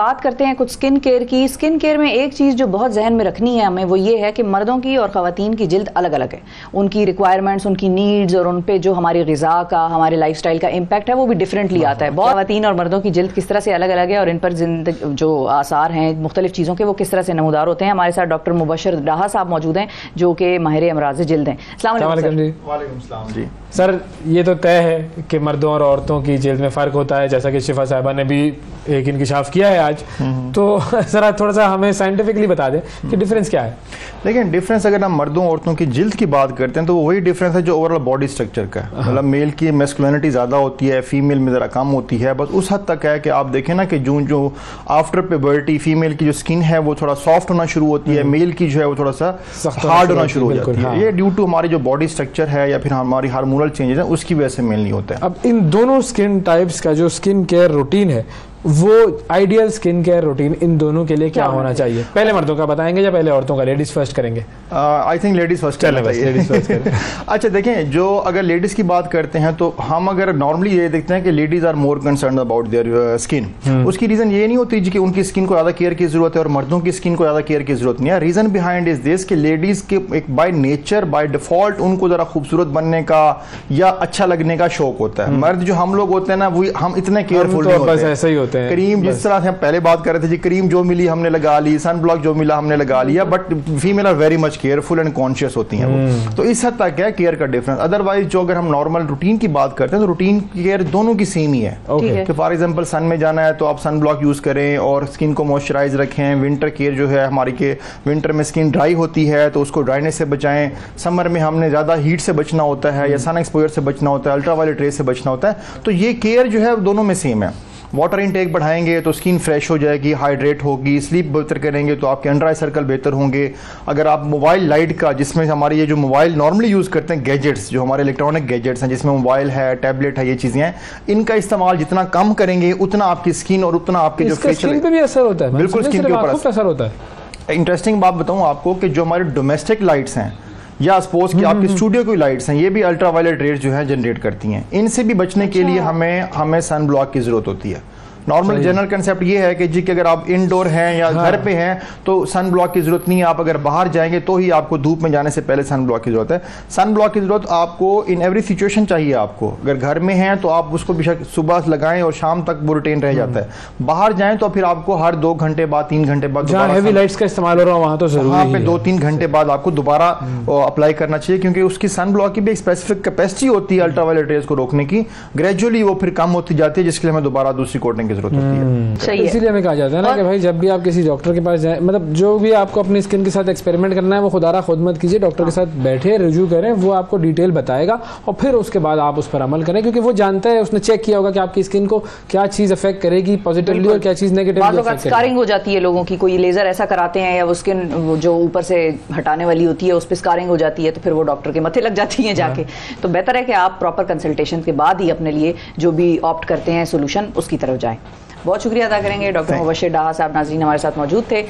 بات کرتے ہیں کچھ سکن کیئر کی. سکن کیئر میں ایک چیز جو بہت ذہن میں رکھنی ہے ہمیں وہ یہ ہے کہ مردوں کی اور خواتین کی جلد الگ الگ ہے. ان کی ریکوائرمنٹس, ان کی نیڈز اور ان پہ جو ہماری غذا کا, ہمارے لائف سٹائل کا امپیکٹ ہے وہ بھی ڈفرینٹلی آتا ہے. بہت خواتین اور مردوں کی جلد کس طرح سے الگ الگ ہے اور ان پر جو آثار ہیں مختلف چیزوں کے وہ کس طرح سے نمودار ہوتے ہیں. ہمارے ساتھ ڈاکٹر مبشر ڈاہا صاحب موجود ہیں جو کہ ماہر امراض جلد ہیں. السلام علیکم جی. وعلیکم السلام جی. سر یہ تو طے ہے کہ مردوں اور عورتوں کی جلد میں فرق ہوتا ہے, جیسا کہ شفا صاحبہ نے بھی ایک انکشاف کیا ہے آج, تو ذرا تھوڑا سا ہمیں سائنٹیفکلی بتا دیں کہ ڈفرینس کیا ہے. لیکن ڈفرینس اگر ہم مردوں عورتوں کی جلد کی بات کرتے ہیں تو وہی ڈفرینس ہے جو اوور آل باڈی اسٹرکچر کا ہے. مطلب میل کی میسکولینٹی زیادہ ہوتی ہے, فیمیل میں ذرا کم ہوتی ہے. بس اس حد تک ہے کہ آپ دیکھیں نا کہ جو آفٹر پیبرٹی فیمیل کی جو اسکن ہے وہ تھوڑا سافٹ ہونا شروع ہوتی ہے, میل کی جو ہے وہ تھوڑا سا ہارڈ ہونا شروع ہو جاتی ہے. یہ ڈیو ٹو ہماری جو باڈی اسٹرکچر ہے یا پھر ہماری ہارمونل چینجز ہیں اس کی وجہ سے میل نہیں ہوتا ہے. اب ان دونوں اسکن ٹائپس کا جو اسکن کیئر روٹین ہے وہ آئیڈیل اسکن کیئر روٹین ان دونوں کے لیے کیا ہونا چاہیے؟ پہلے مردوں کا بتائیں گے یا پہلے عورتوں کا؟ لیڈیز فرسٹ کریں گے. آئی تھنک لیڈیز فرسٹ کریں. اچھا دیکھیں, جو اگر لیڈیز کی بات کرتے ہیں تو ہم اگر نارملی یہ دیکھتے ہیں کہ ladies are more concerned about their skin. اس کی ریزن یہ نہیں ہوتی کہ ان کی اسکن کو زیادہ کیئر کی ضرورت ہے اور مردوں کی اسکن کو زیادہ کیئر کی ضرورت نہیں ہے. ریزن بیہائنڈ از دس کہ لیڈیز کے ایک بائی نیچر بائی ڈیفالٹ ان کو ذرا خوبصورت بننے کا یا اچھا لگنے کا شوق ہوتا ہے. مرد جو ہم لوگ ہوتے ہیں نا وہ ہم اتنے کیئرفل نہیں ہوتے ہیں. ایسے ہی ہوتے ہیں. کریم جس طرح سے ہم پہلے بات کر رہے تھے جی, کریم جو ملی ہم نے لگا لی, سن بلاک جو ملا ہم نے لگا لیا, but female are very much careful and conscious ہوتی ہیں وہ. تو اس حد تک ہے کیئر کا ڈفرنس. ادروائز جو اگر ہم نارمل روٹین کی بات کرتے ہیں تو روٹین کیئر دونوں کی سیم ہی ہے. کہ فار ایگزامپل سن میں جانا ہے تو آپ سن بلاک یوز کریں اور اسکن کو موئسچرائز رکھیں. ونٹر کیئر جو ہے ہماری کہ ونٹر میں اسکن ڈرائی ہوتی ہے تو اس کو ڈرائینس سے بچائیں. سمر میں ہم نے زیادہ ہیٹ سے بچنا ہوتا ہے یا سن ایکسپوجر سے بچنا ہوتا ہے, الٹرا وائلٹ ریز سے بچنا ہوتا ہے. تو یہ کیئر جو ہے دونوں میں سیم ہے. واٹر انٹیک بڑھائیں گے تو اسکن فریش ہو جائے گی, ہائیڈریٹ ہوگی. سلیپ بہتر کریں گے تو آپ کے انڈر آئی سرکل بہتر ہوں گے. اگر آپ موبائل لائٹ کا, جس میں ہماری یہ جو موبائل نارملی یوز کرتے ہیں گیجٹس, جو ہمارے الیکٹرانک گیجٹس ہیں جس میں موبائل ہے, ٹیبلٹ ہے, یہ چیزیں ہیں, ان کا استعمال جتنا کم کریں گے اتنا آپ کی اسکن اور اتنا آپ کے جو فیشل پہ بھی اثر ہوتا ہے. بالکل اسکن کے اوپر اثر ہوتا ہے. انٹرسٹنگ بات بتاؤں آپ کو کہ جو ہمارے ڈومیسٹک لائٹس ہیں یا سپوز کہ آپ کی اسٹوڈیو کی لائٹس ہیں, یہ بھی الٹرا وائلٹ ریز جو ہے جنریٹ کرتی ہیں. ان سے بھی بچنے کے لیے ہمیں سن بلاک کی ضرورت ہوتی ہے. نارمل جنرل کنسیپٹ یہ ہے کہ جی کہ اگر آپ انڈور ہیں یا گھر پہ ہیں تو سن بلاک کی ضرورت نہیں ہے. آپ اگر باہر جائیں گے تو ہی آپ کو دھوپ میں جانے سے پہلے سن بلاک کی ضرورت ہے. سن بلاک کی ضرورت آپ کو ان ایوری سچویشن چاہیے. آپ کو اگر گھر میں ہیں تو آپ اس کو صبح لگائیں اور شام تک وہ ریٹین رہ جاتا ہے. باہر جائیں تو پھر آپ کو ہر 2 گھنٹے بعد 3 گھنٹے بعد ہیوی لائٹس کا استعمال ہو رہا ہے وہاں تو ضروری ہے, وہاں پہ 2-3 گھنٹے بعد آپ کو دوبارہ اپلائی کرنا چاہیے, کیونکہ اس کی سن بلاک کی بھی ایک اسپیسیفک کیپیسٹی ہوتی ہے الٹرا وائلٹ ریز کو روکنے کی. گریجولی وہ پھر کم ہوتی جاتی ہے جس کے لیے ہمیں دوبارہ دوسری کوٹنگ کی ضرورت ہوتی ہے. اسی لیے ہمیں کہا جاتا ہے نا کہ بھائی جب بھی آپ کسی ڈاکٹر کے پاس جائیں, مطلب جو بھی آپ کو اپنی اسکن کے ساتھ ایکسپیریمنٹ کرنا ہے وہ خدا را خود مت کیجیے. ڈاکٹر کے ساتھ بیٹھے رجوع کریں, وہ آپ کو ڈیٹیل بتائے گا اور پھر اس کے بعد آپ اس پر عمل کریں, کیونکہ وہ جانتا ہے, اس نے چیک کیا ہوگا کہ آپ کی اسکن کو کیا چیز افیکٹ کرے گی پازیٹیولی اور کیا چیز نیگیٹیولی افیکٹ کرے گی. اسکارنگ ہو جاتی ہے لوگوں کی, کوئی لیزر ایسا کراتے ہیں یا وہ اسکن جو اوپر سے ہٹانے والی ہوتی ہے اس پہ اسکارنگ ہو جاتی ہے تو پھر وہ ڈاکٹر کے متھے لگ جاتی ہیں جا کے. تو بہتر ہے کہ آپ پراپر کنسلٹیشن کے بعد ہی اپنے لیے جو بھی آپٹ کرتے ہیں سولوشن اس کی طرف جائیں. بہت شکریہ ادا کریں گے ڈاکٹر مبشر ڈاہا صاحب. ناظرین ہمارے ساتھ موجود تھے.